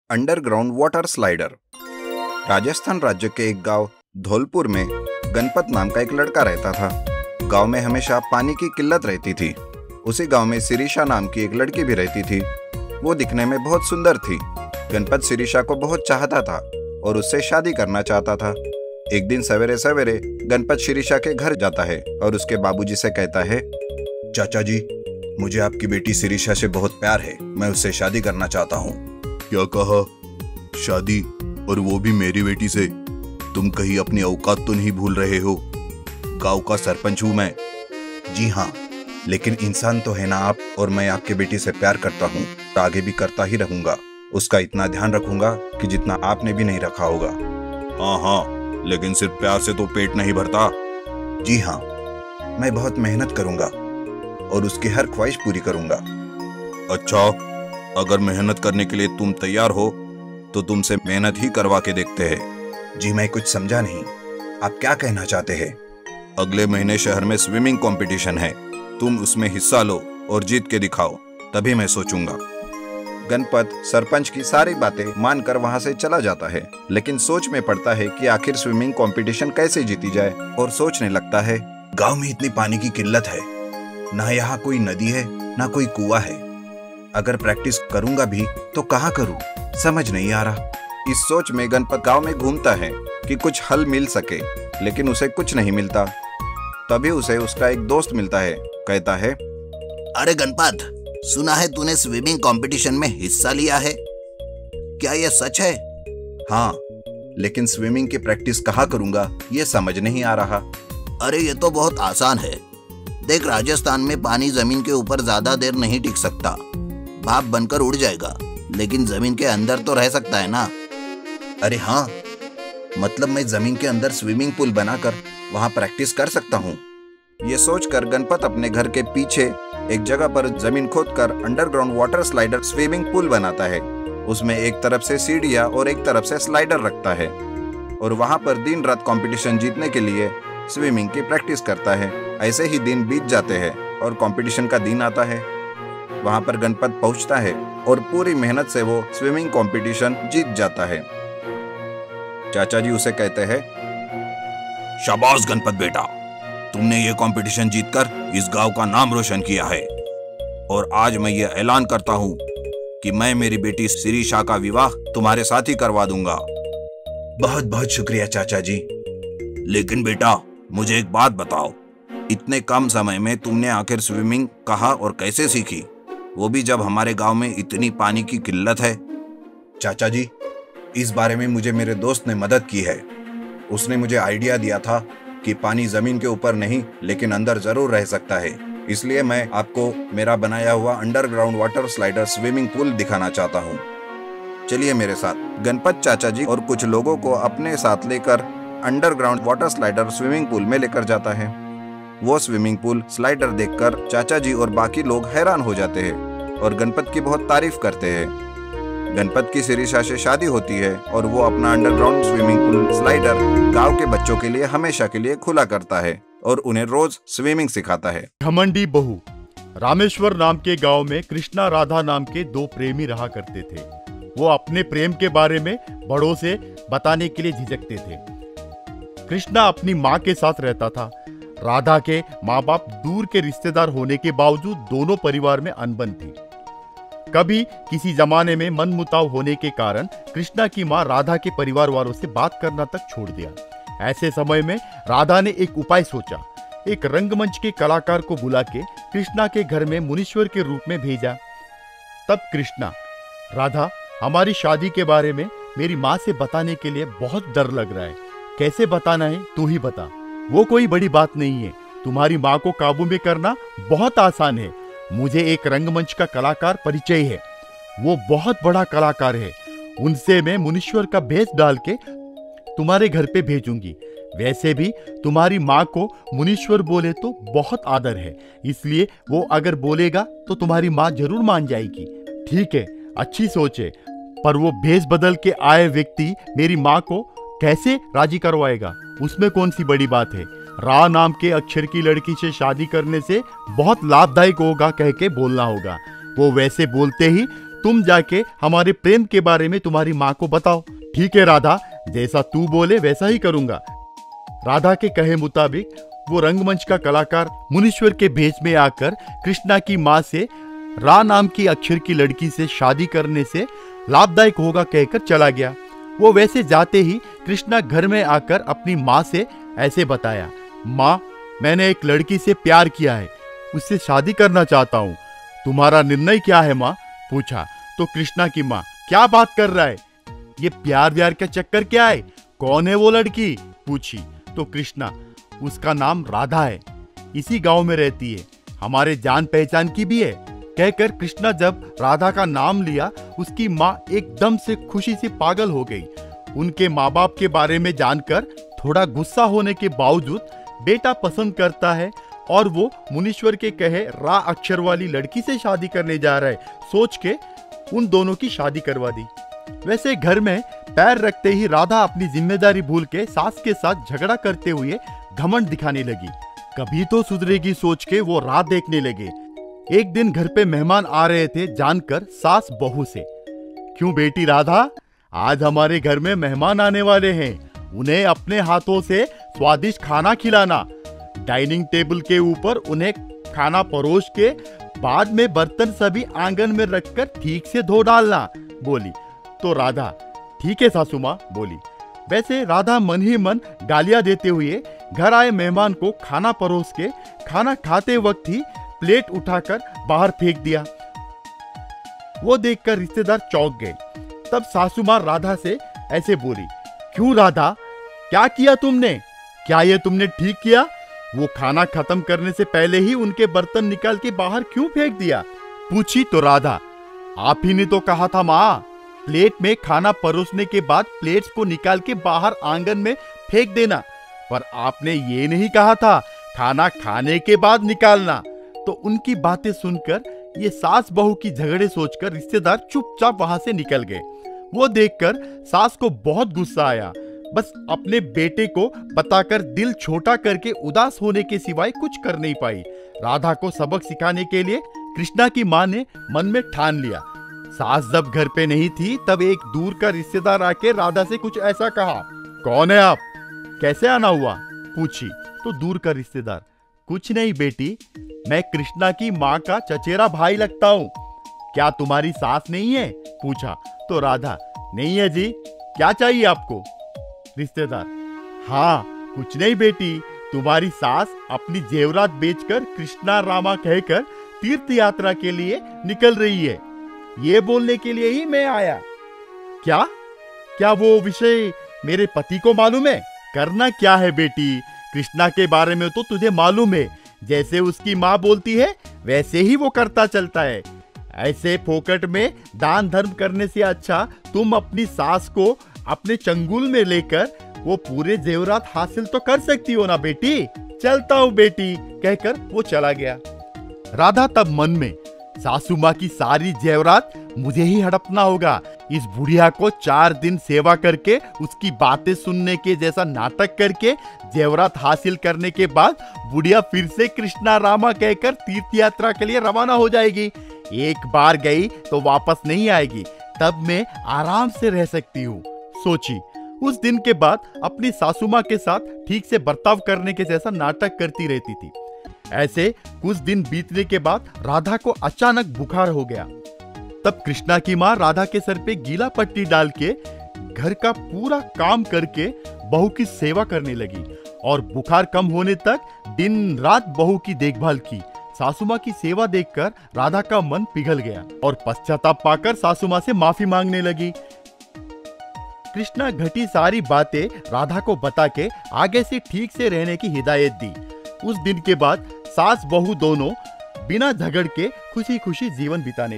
Underground water slider. Rajasthan राज्य के एक गांव धौलपुर में गणपत नाम का एक लड़का रहता था। गांव में हमेशा पानी की किल्लत रहती थी। उसी गांव में शिरीषा नाम की एक लड़की भी रहती थी। वो दिखने में बहुत सुंदर थी। गणपत शिरीषा को बहुत चाहता था और उससे शादी करना चाहता था। एक दिन सवेरे सवेरे गणपत शिरीषा के घर जाता है और उसके बाबूजी से कहता है, चाचा जी, मुझे आपकी बेटी शिरीषा से बहुत प्यार है। मैं उससे शादी करना चाहता हूँ। क्या कहा? शादी? और वो भी मेरी बेटी से? तुम कहीं अपनी औकात तो नहीं भूल रहे हो? गांव का सरपंच हूं मैं। जी हाँ, लेकिन इंसान तो है ना आप, और मैं आपकी बेटी से प्यार करता हूँ, आगे भी करता ही रहूंगा। उसका इतना ध्यान रखूंगा कि जितना आपने भी नहीं रखा होगा। हाँ, लेकिन सिर्फ प्यार से तो पेट नहीं भरता। जी हाँ, मैं बहुत मेहनत करूंगा और उसकी हर ख्वाहिश पूरी करूंगा। अच्छा, अगर मेहनत करने के लिए तुम तैयार हो तो तुमसे मेहनत ही करवा के देखते हैं। जी, मैं कुछ समझा नहीं, आप क्या कहना चाहते हैं? अगले महीने शहर में स्विमिंग कंपटीशन है। तुम उसमें हिस्सा लो और जीत के दिखाओ, तभी मैं सोचूंगा। गणपत सरपंच की सारी बातें मानकर वहां से चला जाता है, लेकिन सोच में पड़ता है कि आखिर स्विमिंग कंपटीशन कैसे जीती जाए, और सोचने लगता है, गांव में इतनी पानी की किल्लत है, ना यहाँ कोई नदी है ना कोई कुआं है। अगर प्रैक्टिस करूंगा भी तो कहाँ करूं, समझ नहीं आ रहा। इस सोच में गणपत गांव में घूमता है कि कुछ हल मिल सके, लेकिन उसे कुछ नहीं मिलता। तभी उसे उसका एक दोस्त मिलता है। कहता है, अरे गणपत, सुना है तूने स्विमिंग कंपटीशन में हिस्सा लिया है, क्या यह सच है? हाँ, लेकिन स्विमिंग की प्रैक्टिस कहाँ करूंगा ये समझ नहीं आ रहा। अरे ये तो बहुत आसान है। देख, राजस्थान में पानी जमीन के ऊपर ज्यादा देर नहीं टिक सकता, भाप बनकर उड़ जाएगा, लेकिन जमीन के अंदर तो रह सकता है ना। अरे हाँ, मतलब मैं जमीन के अंदर स्विमिंग पूल बनाकर वहां प्रैक्टिस कर सकता हूँ। ये सोचकर गणपत अपने घर के पीछे एक जगह पर जमीन खोदकर underground water slider swimming pool बनाता है। उसमें एक तरफ से सीढ़ियां और एक तरफ से स्लाइडर रखता है और वहां पर दिन रात कंपटीशन जीतने के लिए स्विमिंग की प्रैक्टिस करता है। ऐसे ही दिन बीत जाते हैं और कंपटीशन का दिन आता है। वहां पर गणपत पहुंचता है और पूरी मेहनत से वो स्विमिंग कंपटीशन जीत जाता है। चाचा जी उसे कहते हैं, शाबाश गणपत बेटा, तुमने ये कंपटीशन जीतकर इस गांव का नाम रोशन किया है। और आज मैं ये ऐलान करता हूँ कि मैं मेरी बेटी शिरीषा का विवाह तुम्हारे साथ ही करवा दूंगा। बहुत बहुत शुक्रिया चाचा जी। लेकिन बेटा, मुझे एक बात बताओ, इतने कम समय में तुमने आखिर स्विमिंग कहाँ और कैसे सीखी, वो भी जब हमारे गांव में इतनी पानी की किल्लत है? चाचा जी, इस बारे में मुझे मेरे दोस्त ने मदद की है। उसने मुझे आइडिया दिया था कि पानी जमीन के ऊपर नहीं लेकिन अंदर जरूर रह सकता है। इसलिए मैं आपको मेरा बनाया हुआ underground water slider swimming pool दिखाना चाहता हूँ। चलिए मेरे साथ। गणपत चाचा जी और कुछ लोगों को अपने साथ लेकर underground water slider swimming pool में लेकर जाता है। वो स्विमिंग पूल स्लाइडर देखकर चाचा जी और बाकी लोग हैरान हो जाते हैं और गणपत की बहुत तारीफ करते हैं। गणपत की शिरीषा से शादी होती है और वो अपना अंडरग्राउंड स्विमिंग पूल स्लाइडर गांव के बच्चों के लिए हमेशा के लिए खुला करता है और उन्हें रोज स्विमिंग सिखाता है। घमंडी बहू। रामेश्वर नाम के गांव में कृष्णा राधा नाम के दो प्रेमी रहा करते थे। वो अपने प्रेम के बारे में बड़ों से बताने के लिए झिझकते थे। कृष्णा अपनी माँ के साथ रहता था। राधा के माँ बाप दूर के रिश्तेदार होने के बावजूद दोनों परिवार में अनबन थी। कभी किसी जमाने में मनमुटाव होने के कारण कृष्णा की माँ राधा के परिवार वालों से बात करना तक छोड़ दिया। ऐसे समय में राधा ने एक उपाय सोचा। एक रंगमंच के कलाकार को बुला के कृष्णा के घर में मुनीश्वर के रूप में भेजा। तब कृष्णा, राधा, हमारी शादी के बारे में मेरी माँ से बताने के लिए बहुत डर लग रहा है। कैसे बताना है तू ही बता। वो कोई बड़ी बात नहीं है, तुम्हारी माँ को काबू में करना बहुत आसान है। मुझे एक रंगमंच का कलाकार परिचय है, वो बहुत बड़ा कलाकार है। उनसे मैं मुनीश्वर का भेष डाल के तुम्हारे घर पे भेजूंगी। वैसे भी तुम्हारी माँ को मुनीश्वर बोले तो बहुत आदर है, इसलिए वो अगर बोलेगा तो तुम्हारी माँ जरूर मान जाएगी। ठीक है, अच्छी सोच है, पर वो भेष बदल के आए व्यक्ति मेरी माँ को कैसे राजी करवाएगा? उसमें कौन सी बड़ी बात है? रा नाम के अक्षर की लड़की से शादी करने से बहुत लाभदायक होगा कह के बोलना होगा। वो वैसे बोलते ही तुम जाके हमारे प्रेम के बारे में तुम्हारी माँ को बताओ। ठीक है राधा, जैसा तू बोले वैसा ही करूंगा। राधा के कहे मुताबिक वो रंगमंच का कलाकार मुनीश्वर के भेष में आकर कृष्णा की माँ से रा नाम की अक्षर की लड़की से शादी करने से लाभदायक होगा कहकर चला गया। वो वैसे जाते ही कृष्णा घर में आकर अपनी माँ से ऐसे बताया, माँ मैंने एक लड़की से प्यार किया है, उससे शादी करना चाहता हूँ, तुम्हारा निर्णय क्या है माँ? पूछा तो कृष्णा की माँ, क्या बात कर रहा है, ये प्यार व्यार का चक्कर क्या है, कौन है वो लड़की? पूछी तो कृष्णा, उसका नाम राधा है, इसी गांव में रहती है, हमारे जान पहचान की भी है। कहकर कृष्णा जब राधा का नाम लिया, उसकी माँ एकदम से खुशी से पागल हो गई। उनके माँ बाप के बारे में जानकर थोड़ा गुस्सा होने के बावजूद बेटा पसंद करता है और वो मुनीश्वर के कहे रा अक्षर वाली लड़की से शादी करने जा रहा है, सोच के उन दोनों की शादी करवा दी। वैसे घर में पैर रखते ही राधा अपनी जिम्मेदारी भूल के सास के साथ झगड़ा करते हुए घमंड दिखाने लगी। कभी तो सुधरेगी सोच के वो राह देखने लगे। एक दिन घर पे मेहमान आ रहे थे जानकर सास बहू से, क्यों बेटी राधा, आज हमारे घर में मेहमान आने वाले हैं, उन्हें अपने हाथों से स्वादिष्ट खाना खिलाना, डाइनिंग टेबल के ऊपर उन्हें खाना परोस के बाद में बर्तन सभी आंगन में रखकर ठीक से धो डालना, बोली। तो राधा, ठीक है सासू माँ, बोली। वैसे राधा मन ही मन गालियां देते हुए घर आए मेहमान को खाना परोस के खाना खाते वक्त ही प्लेट उठाकर बाहर फेंक दिया। वो देखकर रिश्तेदार चौंक गए। तब सासू माँ राधा से ऐसे बोली, क्यों राधा, क्या किया तुमने, क्या ये तुमने ठीक किया? वो खाना खत्म करने से पहले ही उनके बर्तन निकाल के बाहर क्यों फेंक दिया? पूछी तो राधा, आप ही ने तो कहा था माँ, प्लेट में खाना परोसने के बाद प्लेट्स को निकाल के बाहर आंगन में फेंक देना, पर आपने ये नहीं कहा था खाना खाने के बाद निकालना। तो उनकी बातें सुनकर ये सास बहू की झगड़े सोचकर रिश्तेदार चुपचाप वहां से निकल गए। वो देखकर सास को बहुत गुस्सा आया, बस अपने बेटे को बताकर दिल छोटा करके उदास होने के सिवाय कुछ कर नहीं पाई। राधा को सबक सिखाने के लिए कृष्णा की माँ ने मन में ठान लिया। सास जब घर पे नहीं थी तब एक दूर का रिश्तेदार आके राधा से कुछ ऐसा कहा, कौन है आप, कैसे आना हुआ? पूछी तो दूर का रिश्तेदार, कुछ नहीं बेटी, मैं कृष्णा की माँ का चचेरा भाई लगता हूँ, क्या तुम्हारी सास नहीं है? पूछा तो राधा, नहीं है जी, क्या चाहिए आपको? रिश्तेदार, हाँ कुछ नहीं बेटी, तुम्हारी सास अपनी जेवरात बेचकर कृष्णा रामा कहकर तीर्थ यात्रा के लिए निकल रही है, ये बोलने के लिए ही मैं आया। क्या वो विषय मेरे पति को मालूम है? करना क्या है बेटी, कृष्णा के बारे में तो तुझे मालूम है, जैसे उसकी माँ बोलती है वैसे ही वो करता चलता है। ऐसे फोकट में दान धर्म करने से अच्छा तुम अपनी सास को अपने चंगुल में लेकर वो पूरे जेवरात हासिल तो कर सकती हो ना बेटी। चलता हूँ बेटी, कहकर वो चला गया। राधा तब मन में, सासू माँ की सारी जेवरात मुझे ही हड़पना होगा, इस बुढ़िया को 4 दिन सेवा करके उसकी बातें सुनने के जैसा नाटक करके जेवरात हासिल करने के बाद बुढ़िया फिर से कृष्णा रामा कहकर तीर्थ यात्रा के लिए रवाना हो जाएगी। एक बार गई तो वापस नहीं आएगी, तब मैं आराम से रह सकती हूँ, सोची। उस दिन के बाद अपनी सासू माँ के साथ ठीक से बर्ताव करने के जैसा नाटक करती रहती थी। ऐसे कुछ दिन बीतने के बाद राधा को अचानक बुखार हो गया। तब कृष्णा की माँ राधा के सर पे गीला पट्टी डाल के घर का पूरा काम करके बहू की सेवा करने लगी और बुखार कम होने तक दिन रात बहू की देखभाल की। सासू माँ की सेवा देखकर राधा का मन पिघल गया और पश्चाताप पाकर सासू माँ से माफी मांगने लगी। कृष्णा घटी सारी बातें राधा को बता के आगे से ठीक से रहने की हिदायत दी। उस दिन के बाद सास बहू दोनों बिना झगड़ के खुशी खुशी जीवन बिताने